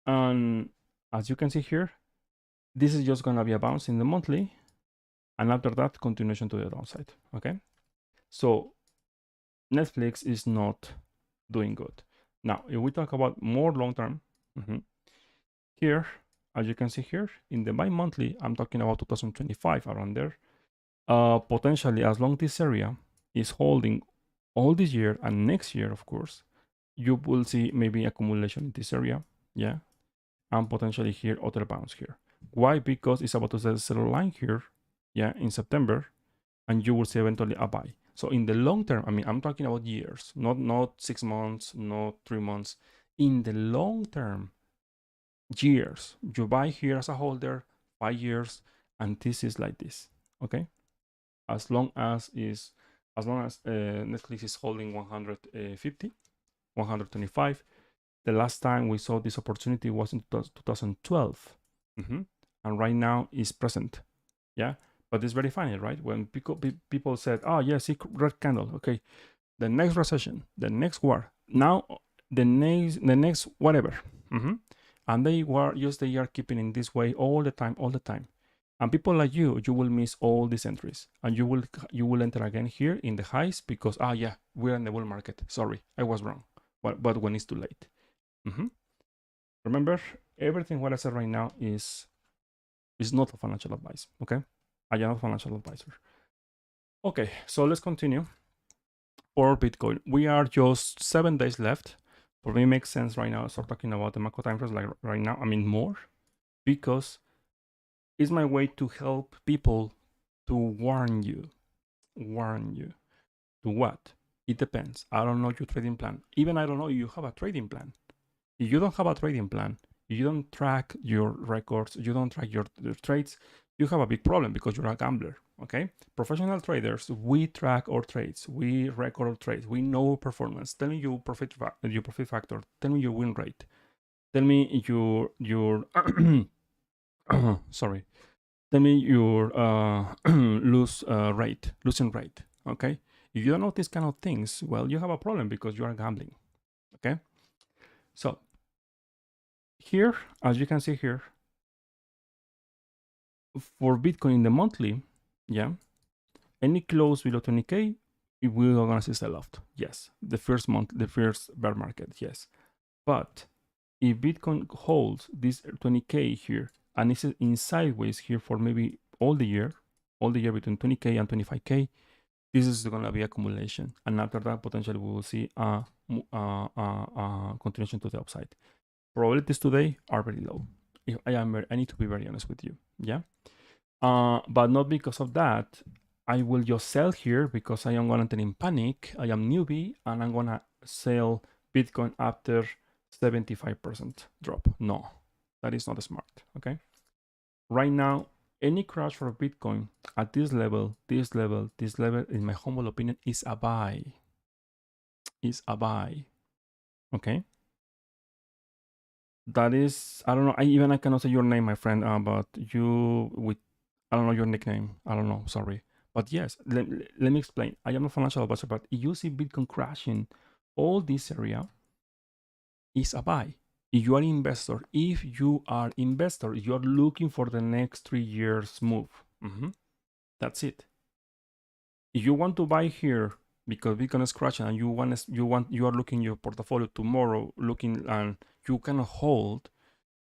And as you can see here, this is just gonna be a bounce in the monthly, and after that, continuation to the downside. Okay. So Netflix is not doing good. Now, if we talk about more long term, here, as you can see here, in the bi-monthly, I'm talking about 2025, around there. Potentially, as long this area is holding all this year and next year, of course, you will see maybe accumulation in this area, yeah, and potentially here other bounce here. Why? Because it's about to set a line here, yeah, in September, and you will see eventually a buy. So in the long term, I mean, I'm talking about years, not 6 months, not 3 months. In the long term, years, you buy here as a holder, 5 years, and this is like this, okay? As long as Netflix is holding 150, 125. The last time we saw this opportunity was in 2012, and right now is present, yeah. But it's very funny, right? When people said, "Oh yes, see red candle, okay, the next recession, the next war, now the next whatever," and they are keeping in this way all the time. And people like you will miss all these entries, and you will enter again here in the highs because yeah, we're in the bull market. Sorry, I was wrong. But when it's too late. Remember, everything what I said right now is not a financial advice. Okay, I am not a financial advisor. Okay, so let's continue. For Bitcoin, we are just 7 days left. For me, it makes sense right now. Start talking about the macro time frames like right now. I mean more, because it's my way to help people, to warn you. To what? It depends. I don't know your trading plan. Even I don't know you have a trading plan. If you don't have a trading plan, you don't track your records, you don't track your trades, you have a big problem because you're a gambler, okay? Professional traders, we track our trades, we record our trades, we know performance. Tell me your profit factor, tell me your win rate, tell me your sorry, tell me your losing rate, okay? If you don't know these kind of things, well, you have a problem because you are gambling, okay? So here, as you can see here, for Bitcoin in the monthly, yeah, any close below 20K, we are gonna see sell-off. Yes, the first month, the first bear market, yes. But if Bitcoin holds this 20K here and it's in sideways here for maybe all the year between 20K and 25K, this is gonna be accumulation, and after that, potentially we will see a continuation to the upside. Probabilities today are very low. I need to be very honest with you, yeah. But not because of that, I will just sell here because I am gonna enter in panic. I am newbie and I'm gonna sell Bitcoin after 75% drop. No, that is not smart. Okay. Right now, any crash for Bitcoin at this level, in my humble opinion, is a buy. Okay. That is, I don't know. I cannot say your name, my friend. But you with, I don't know your nickname. I don't know. Sorry. But yes, let me explain. I am a financial advisor, but if you see Bitcoin crashing, all this area is a buy. If you are investor, you are looking for the next 3 years move. That's it. If you want to buy here because Bitcoin is crashing and you are looking your portfolio tomorrow, looking, and you cannot hold,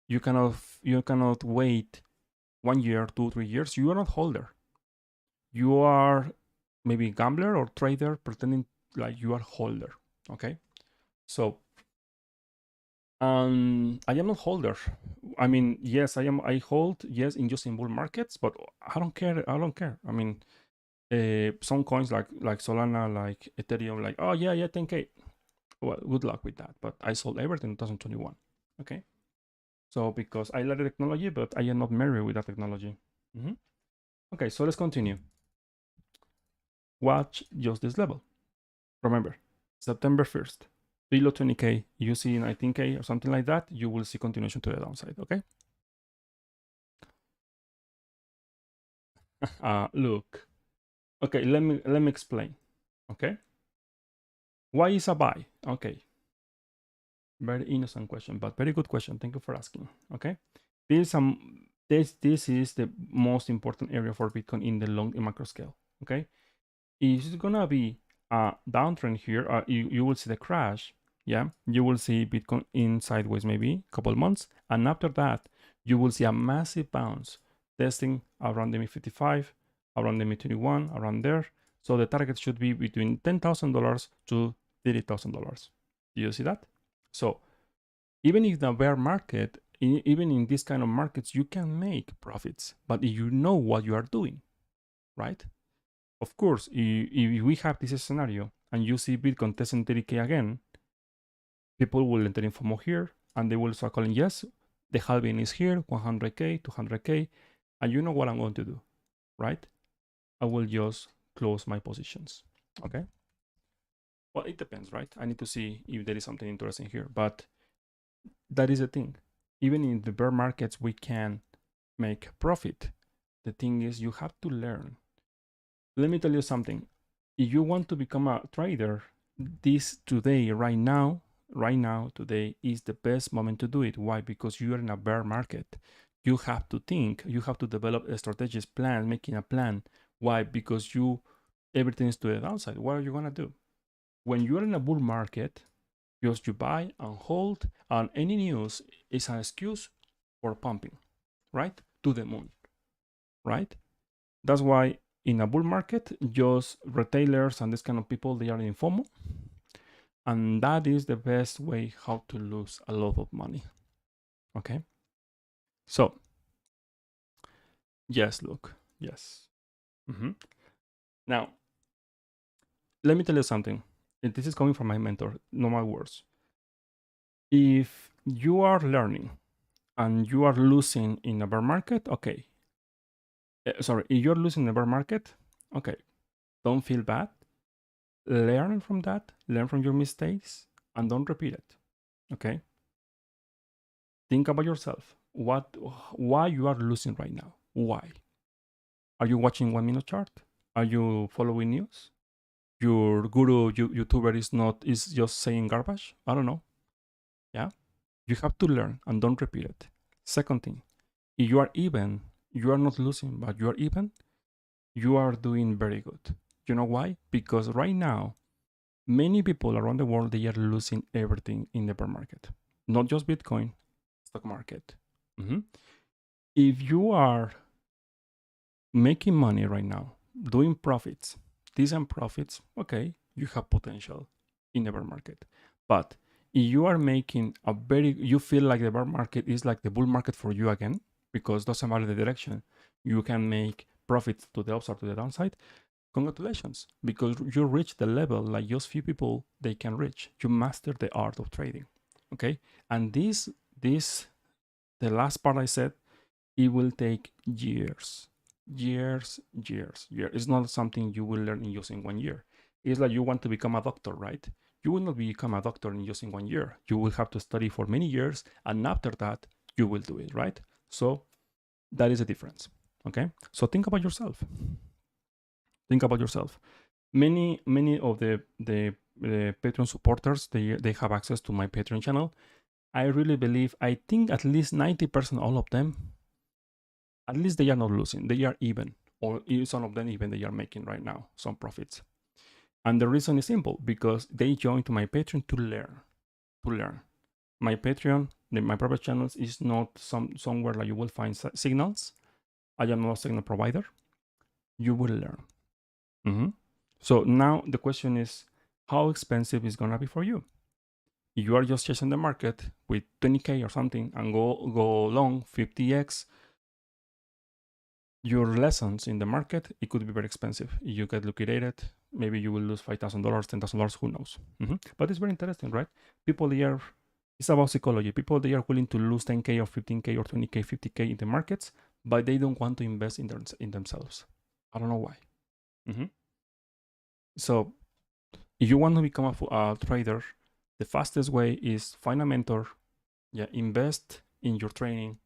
you cannot wait 1 year, 2, 3 years. You are not holder. You are maybe gambler or trader pretending like you are holder. Okay, so I am not holder. I mean, yes, I hold, yes, in just in bull markets, but I don't care. I mean, some coins like Solana, like Ethereum, like, oh yeah, 10K. Well, good luck with that. But I sold everything in 2021. Okay, so because I like the technology, but I am not married with that technology. Okay, so let's continue. Watch just this level. Remember, September 1st, below 20K, you see 19K or something like that, you will see continuation to the downside, okay? Look. Okay, let me explain, okay? Why is a buy? Okay. Very innocent question, but very good question. Thank you for asking, okay? This is the most important area for Bitcoin in the long macro scale, okay? If it's gonna be a downtrend here, you will see the crash, yeah? You will see Bitcoin in sideways maybe a couple months, and after that, you will see a massive bounce, testing around the mid-55, around the mid-21, around there. So the target should be between $10,000 to $30,000, Do you see that? So even if the bear market, even in this kind of markets, you can make profits, but if you know what you are doing, right? Of course, if we have this scenario and you see Bitcoin testing 30K again, people will enter in FOMO here and they will start calling, yes, the halving is here, 100K, 200K, and you know what I'm going to do, right? I will just close my positions, okay? Well, it depends, right? I need to see if there is something interesting here, but that is the thing. Even in the bear markets, we can make profit. The thing is, you have to learn. Let me tell you something. If you want to become a trader, this today, right now, today is the best moment to do it. Why? Because you are in a bear market. You have to think, you have to develop a strategic plan, making a plan. Why? Because everything is to the downside. What are you gonna do? When you're in a bull market, just you buy and hold, and any news is an excuse for pumping, right? To the moon, right? That's why in a bull market, just retailers and this kind of people, they are in FOMO. And that is the best way how to lose a lot of money. Okay. So, yes, look, yes. Now, let me tell you something. This is coming from my mentor, no my words. If you are learning and you are losing in a bear market, okay. Sorry, if you're losing in a bear market, okay, don't feel bad. Learn from that, learn from your mistakes, and don't repeat it. Okay. Think about yourself. Why you are losing right now? Why? Are you watching 1 minute chart? Are you following news? Your guru YouTuber is just saying garbage? I don't know. Yeah. You have to learn and don't repeat it. Second thing, if you are even, you are not losing, but you are even, you are doing very good. You know why? Because right now, many people around the world, they are losing everything in the bear market. Not just Bitcoin, stock market. If you are making money right now, doing profits, decent profits, okay, you have potential in the bear market. But if you are making you feel like the bear market is like the bull market for you again, because it doesn't matter the direction, you can make profits to the upside, to the downside, congratulations, because you reach the level like just few people they can reach. You master the art of trading, okay? And the last part I said, it will take years. It's not something you will learn in using 1 year. It's like you want to become a doctor, right? You will not become a doctor in using 1 year. You will have to study for many years, and after that, you will do it, right? So that is a difference, okay? So think about yourself. Think about yourself. Many of the Patreon supporters, they have access to my Patreon channel. I think at least 90% all of them, at least they are not losing. They are even, or some of them even they are making right now some profits. And the reason is simple, because they joined to my Patreon to learn. My Patreon, my private channels is not somewhere like you will find signals. I am not a signal provider. You will learn. So now the question is, how expensive is gonna be for you? If you are just chasing the market with 20K or something and go long 50x, your lessons in the market, it could be very expensive. If you get liquidated, maybe you will lose $5,000, $10,000, who knows? But it's very interesting, right? People here, it's about psychology. People, they are willing to lose 10K or 15K or 20K, 50K in the markets, but they don't want to invest in themselves. I don't know why. So if you want to become a trader, the fastest way is find a mentor, invest in your training,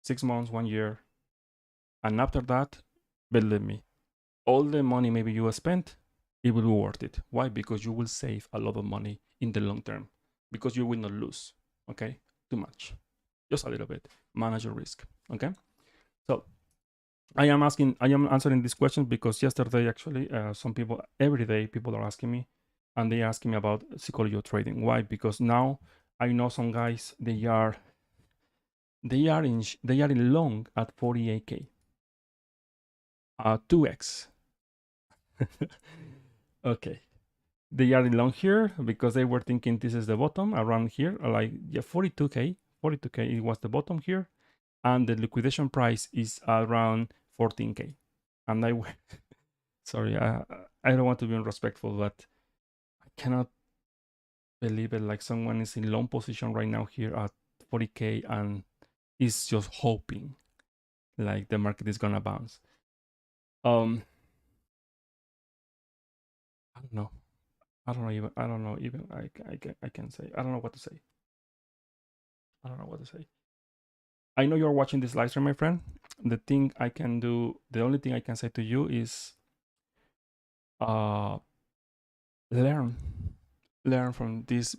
6 months, 1 year, and after that, believe me, all the money maybe you spent, it will be worth it. Why? Because you will save a lot of money in the long term, because you will not lose, okay, too much, just a little bit. Manage your risk, okay? So I am answering this question because yesterday, actually, every day, people are asking me, and they are asking me about psychology of trading. Why? Because now I know some guys, they are in long at 48K. 2x. Okay. They are long here because they were thinking this is the bottom around here, like yeah, 42k. 42k it was the bottom here, and the liquidation price is around 14k. And I sorry, I don't want to be unrespectful, but I cannot believe it. Like someone is in long position right now here at 40k and is just hoping like the market is gonna bounce. I don't know. I don't know even I can say. I don't know what to say. I don't know what to say. I know you're watching this live stream, my friend. The only thing I can say to you is uh learn. Learn from this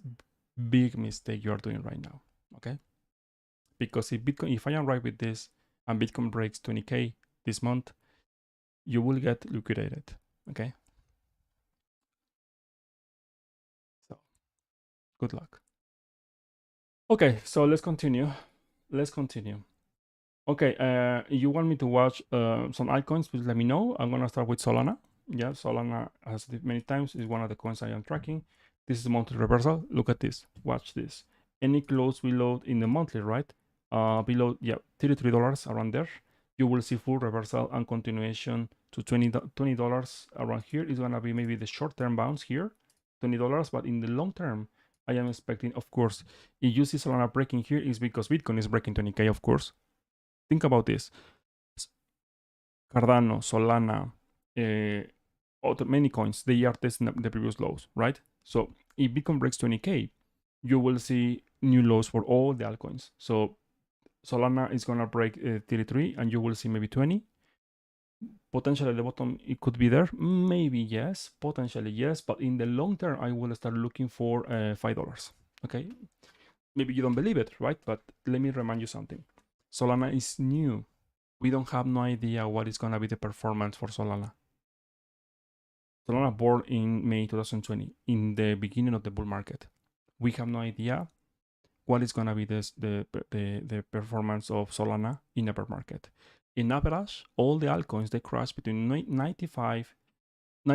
big mistake you are doing right now. Okay? Because if I am right with this and Bitcoin breaks 20k this month, you will get liquidated. Okay? So good luck. Okay, so let's continue. Okay, you want me to watch some altcoins? Please let me know. I'm gonna start with Solana. Yeah, Solana, as many times, is one of the coins I am tracking. This is the monthly reversal. Look at this. Watch this. Any close below in the monthly, right? Below, yeah, $33 around there. You will see full reversal and continuation to $20 around here. Is gonna be maybe the short-term bounce here, $20. But in the long term, I am expecting, of course, if you see Solana breaking here, is because Bitcoin is breaking 20k, of course. Think about this. Cardano, Solana, many coins, they are testing the previous lows, right? So if Bitcoin breaks 20k, you will see new lows for all the altcoins. So Solana is gonna break 33, and you will see maybe 20. Potentially at the bottom, it could be there. Maybe yes, potentially yes, but in the long term, I will start looking for $5. Okay, maybe you don't believe it, right? But let me remind you something. Solana is new. We don't have no idea what is gonna be the performance for Solana. Solana born in May 2020, in the beginning of the bull market. We have no idea what is gonna be the performance of Solana in a bear market. In average, all the altcoins they crash between 95 to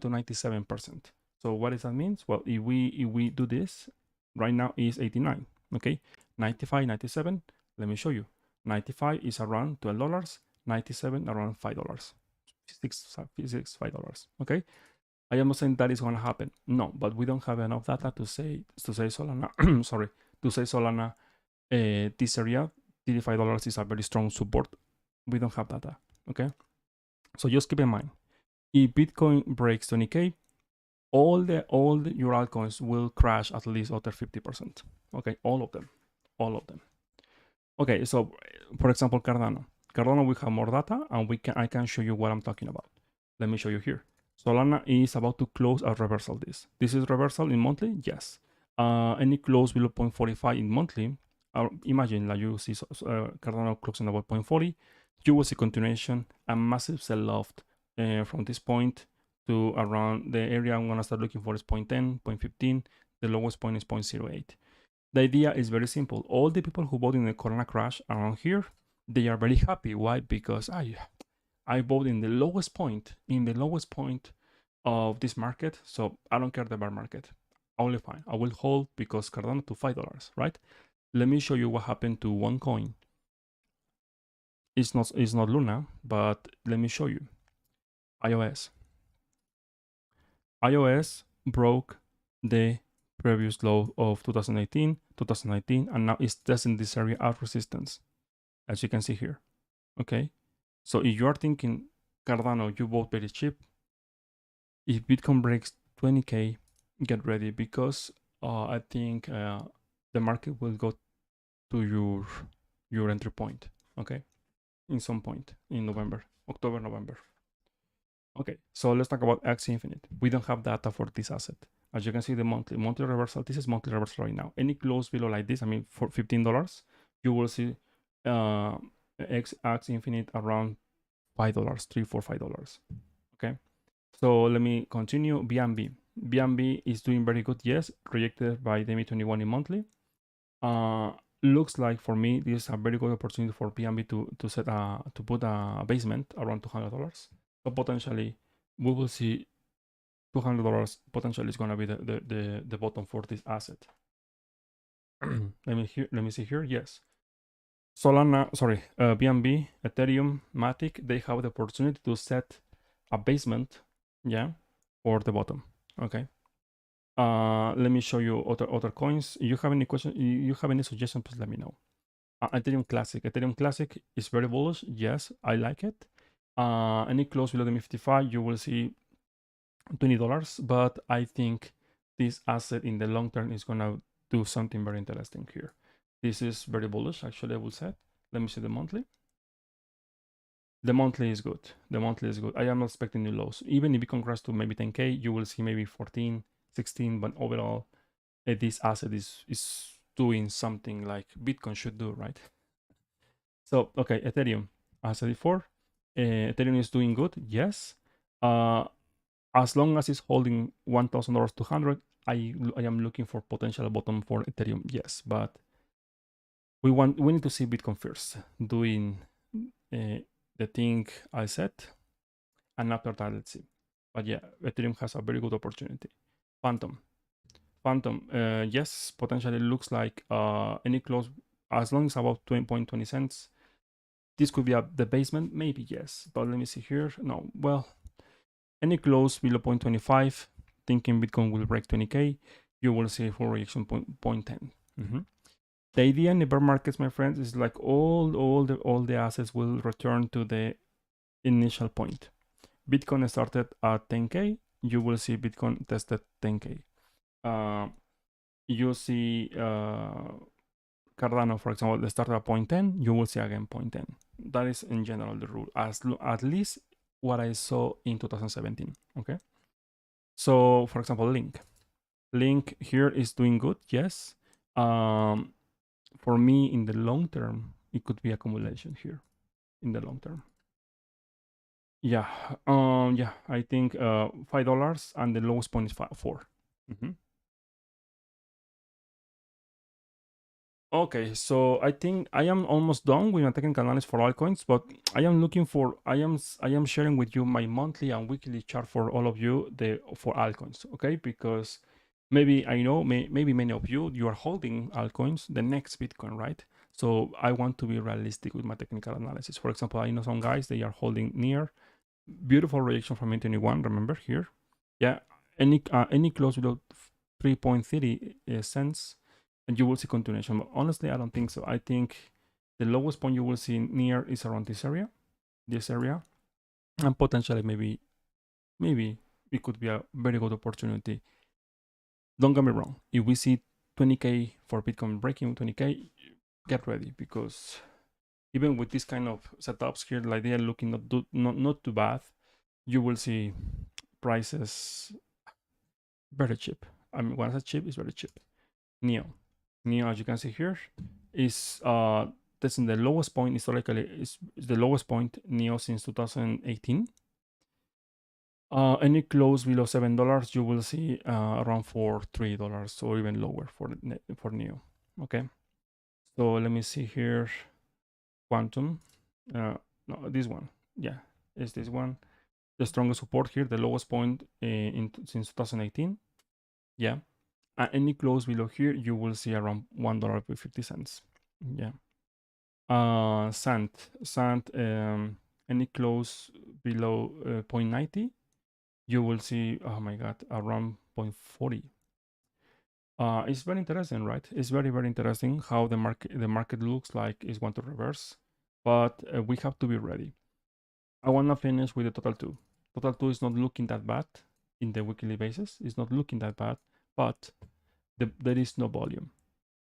97%. So what does that mean? Well, if we do this, right now is 89. Okay, 95, 97. Let me show you. 95 is around $12. 97 around $5. $5. Okay, I am not saying that is going to happen. No, but we don't have enough data to say Solana. Sorry, to say Solana. This area, $35 is a very strong support. We don't have data. Okay, so just keep in mind, if Bitcoin breaks 20k, all your altcoins will crash at least other 50%. Okay, all of them. Okay, so for example, Cardano we have more data, and I can show you what I'm talking about. Let me show you here. Solana is about to close a reversal. This is reversal in monthly. Yes. Any close below 0.45 in monthly. Imagine like you see Cardano closing about 0.40. You will see continuation, a massive sell-off from this point to around the area I'm gonna start looking for is 0.10, 0.15. The lowest point is 0.08. The idea is very simple. All the people who bought in the Corona crash around here, they are very happy. Why? Because I bought in the lowest point, of this market, so I don't care the bear market. Only fine. I will hold because Cardano to $5, right? Let me show you what happened to one coin. It's not Luna, but let me show you. iOS broke the previous low of 2018, and now it's testing this area of resistance, as you can see here. Okay, so if you are thinking Cardano, you bought very cheap. If Bitcoin breaks 20k, get ready, because I think the market will go to your entry point. Okay, in some point in October, November. Okay, so let's talk about Axie Infinite. We don't have data for this asset. As you can see, the monthly reversal, this is monthly reversal right now. Any close below like this, I mean, for $15, you will see Axie Infinite around $5, $3, $4, $5. Okay, so let me continue. BNB. BNB is doing very good, yes, rejected by the ME21 in monthly. Looks like for me, this is a very good opportunity for BNB to put a basement around $200. So potentially we will see $200 potentially is going to be the bottom for this asset. let me see here. Yes, Solana, sorry, BNB, Ethereum, Matic, they have the opportunity to set a basement, yeah, for the bottom. Okay. Let me show you other coins. You have any questions? You have any suggestions? Please let me know. Ethereum Classic. Ethereum Classic is very bullish. Yes, I like it. Any close below the 55, you will see $20. But I think this asset in the long term is gonna do something very interesting here. This is very bullish, actually, I will say. Let me see the monthly. The monthly is good. The monthly is good. I am not expecting new lows. Even if it crashes to maybe 10K, you will see maybe 14, 16, but overall, this asset is doing something like Bitcoin should do, right? So, okay, Ethereum. As I said before, Ethereum is doing good, yes. As long as it's holding $1,000 to 100, I am looking for potential bottom for Ethereum, yes. But we need to see Bitcoin first, doing the thing I said, and after that, let's see. But yeah, Ethereum has a very good opportunity. Phantom, yes, potentially looks like any close, as long as about 20.20 cents. This could be the basement, maybe yes. But let me see here. No, well, any close below 0.25, thinking Bitcoin will break 20K, you will see full reaction 0.10. The idea in the bear markets, my friends, is like all the assets will return to the initial point. Bitcoin started at 10K, you will see Bitcoin tested 10K. You see Cardano, for example, they started at 0.10, you will see again 0.10. That is in general the rule, at least what I saw in 2017. Okay. So, for example, Link here is doing good. Yes. For me, in the long term, it could be accumulation here. In the long term. Yeah. Yeah. I think $5 and the lowest point is 4. Okay, so I think I am almost done with my technical analysis for altcoins, but I am sharing with you my monthly and weekly chart for all of you for altcoins, okay? Because maybe I know maybe many of you are holding altcoins, the next Bitcoin, right? So I want to be realistic with my technical analysis. For example, I know some guys, they are holding near, beautiful reaction from 2021, remember here? Yeah, any close below 3.30 cents, and you will see continuation. But honestly, I don't think so. I think the lowest point you will see near is around this area, and potentially maybe it could be a very good opportunity. Don't get me wrong. If we see 20K for Bitcoin breaking 20K, get ready, because even with this kind of setups here, like they are looking not too bad, you will see prices very cheap. I mean, when I say cheap, it's very cheap. Neo, as you can see here, is testing the lowest point historically. Is the lowest point Neo since 2018. Any close below $7, you will see around $3 or even lower for Neo. Okay, so let me see here. Quantum, no, this one, yeah, is this one. The strongest support here, the lowest point since 2018. Yeah. Any close below here, you will see around $1.50. Yeah. Sand, any close below 0.90, you will see, oh my God, around 0.40. It's very interesting, right? It's very, very interesting how the market looks like it's going to reverse, but we have to be ready. I want to finish with the total 2. Total 2 is not looking that bad in the weekly basis. It's not looking that bad, but there is no volume.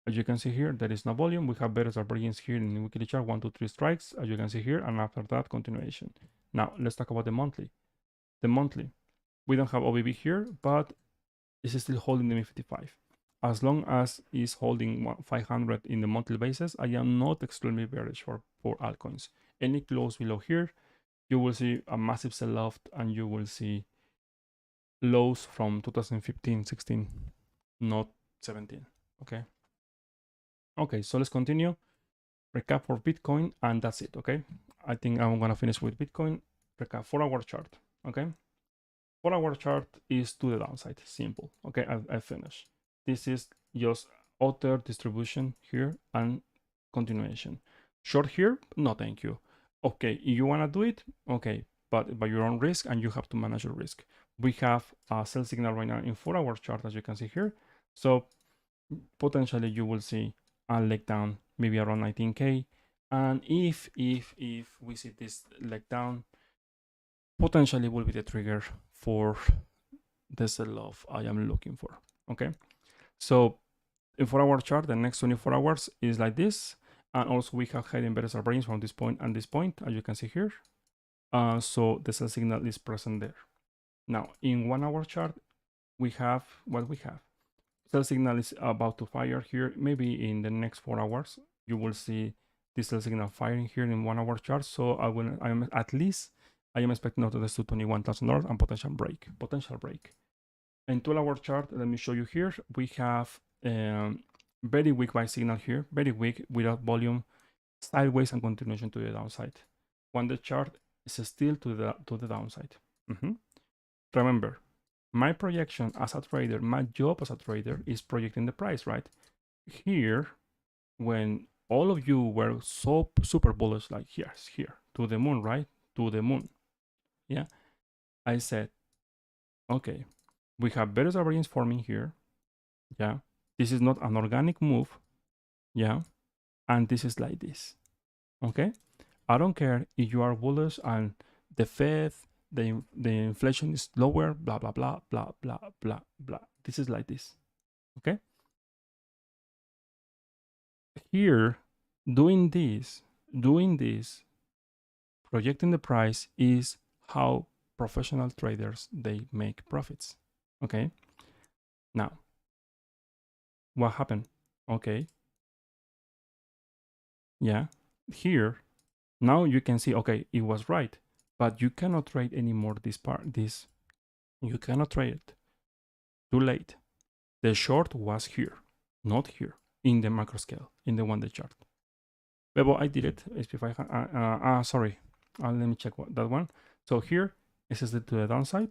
As you can see here, there is no volume. We have better divergence here in the weekly chart, 1, 2, 3 strikes, as you can see here, and after that, continuation. Now, let's talk about the monthly. The monthly, we don't have OBB here, but it's still holding the MI55. As long as it's holding 500 in the monthly basis, I am not extremely bearish for altcoins. Any close below here, you will see a massive sell-off, and you will see lows from 2015, 16, not 17. Okay, so let's continue. Recap for Bitcoin, and that's it. Okay, I think I'm gonna finish with Bitcoin. Recap 4-hour chart. Okay, 4-hour chart is to the downside. Simple. Okay, I finished. This is just author distribution here and continuation. Short here? No, thank you. Okay, you want to do it? Okay, but by your own risk, and you have to manage your risk. We have a sell signal right now in 4-hour chart, as you can see here. So potentially you will see a leg down, maybe around 19K. And if we see this leg down, potentially will be the trigger for the sell-off I am looking for. Okay, so in 4-hour chart, the next 24 hours is like this, and also we have high inverted range from this point and this point, as you can see here. So the sell signal is present there. Now in 1-hour chart, we have what we have. Sell signal is about to fire here. Maybe in the next 4 hours, you will see this sell signal firing here in 1-hour chart. So I am expecting out of this to $21,000 and potential break. In 12-hour chart, let me show you here. We have very weak buy signal here, very weak without volume, sideways and continuation to the downside. When the chart is still to the downside. Remember, my projection as a trader, my job as a trader is projecting the price, right? Here, when all of you were so super bullish, like here to the moon, right? To the moon. Yeah, I said, okay, we have better variance forming here. Yeah, this is not an organic move. Yeah, and this is like this. Okay, I don't care if you are bullish and the Fed, the inflation is lower, blah blah blah blah blah blah blah. This is like this. Okay, here doing this, projecting the price is how professional traders they make profits. Okay, now what happened? Okay, yeah, here now you can see, okay, it was right, but you cannot trade anymore this you cannot trade it. Too late. The short was here, not here in the macro scale, in the 1-day chart. Bebo, I did it. SP500. Sorry. Let me check that one. So here this is to the downside,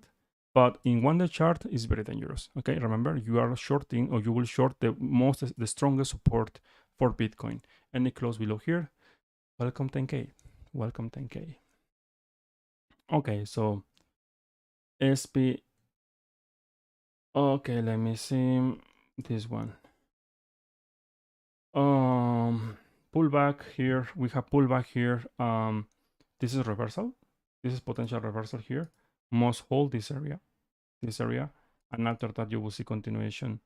but in 1-day chart is very dangerous. Okay, remember, you are shorting, or you will short the strongest support for Bitcoin. Any close below here, welcome 10K. Welcome 10K. Okay, so SP. Okay, let me see this one. Pullback here. We have pullback here. This is reversal. This is potential reversal here. Must hold this area, and after that you will see continuation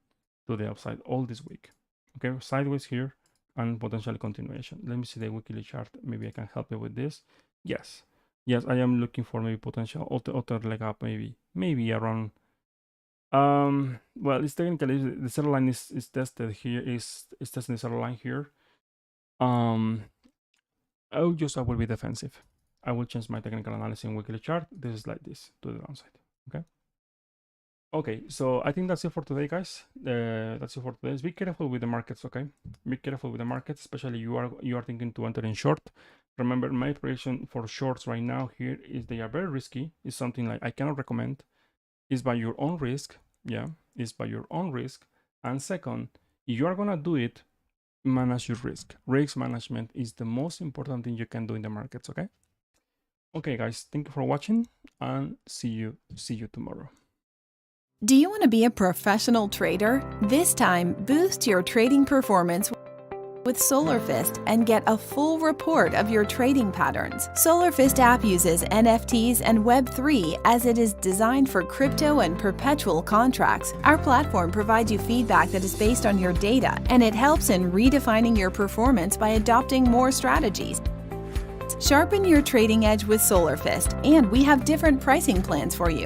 to the upside all this week. Okay, sideways here and potential continuation. Let me see the weekly chart. Maybe I can help you with this. Yes, I am looking for maybe potential other leg up, maybe around. Well, it's technically the center line is tested here. Is testing the center line here. I will be defensive. I will change my technical analysis in weekly chart. This is like this to the downside. Okay, so I think that's it for today, guys. That's it for today. Be careful with the markets, okay? Be careful with the markets, especially you are thinking to enter in short. Remember, my prediction for shorts right now here is they are very risky. It's something like I cannot recommend. It's by your own risk. Yeah, it's by your own risk. And second, if you are gonna do it, manage your risk. Risk management is the most important thing you can do in the markets, okay? Okay, guys, thank you for watching, and see you tomorrow. Do you want to be a professional trader? This time, boost your trading performance with SolarFist and get a full report of your trading patterns. SolarFist app uses NFTs and Web3 as it is designed for crypto and perpetual contracts. Our platform provides you feedback that is based on your data, and it helps in redefining your performance by adopting more strategies. Sharpen your trading edge with SolarFist, and we have different pricing plans for you.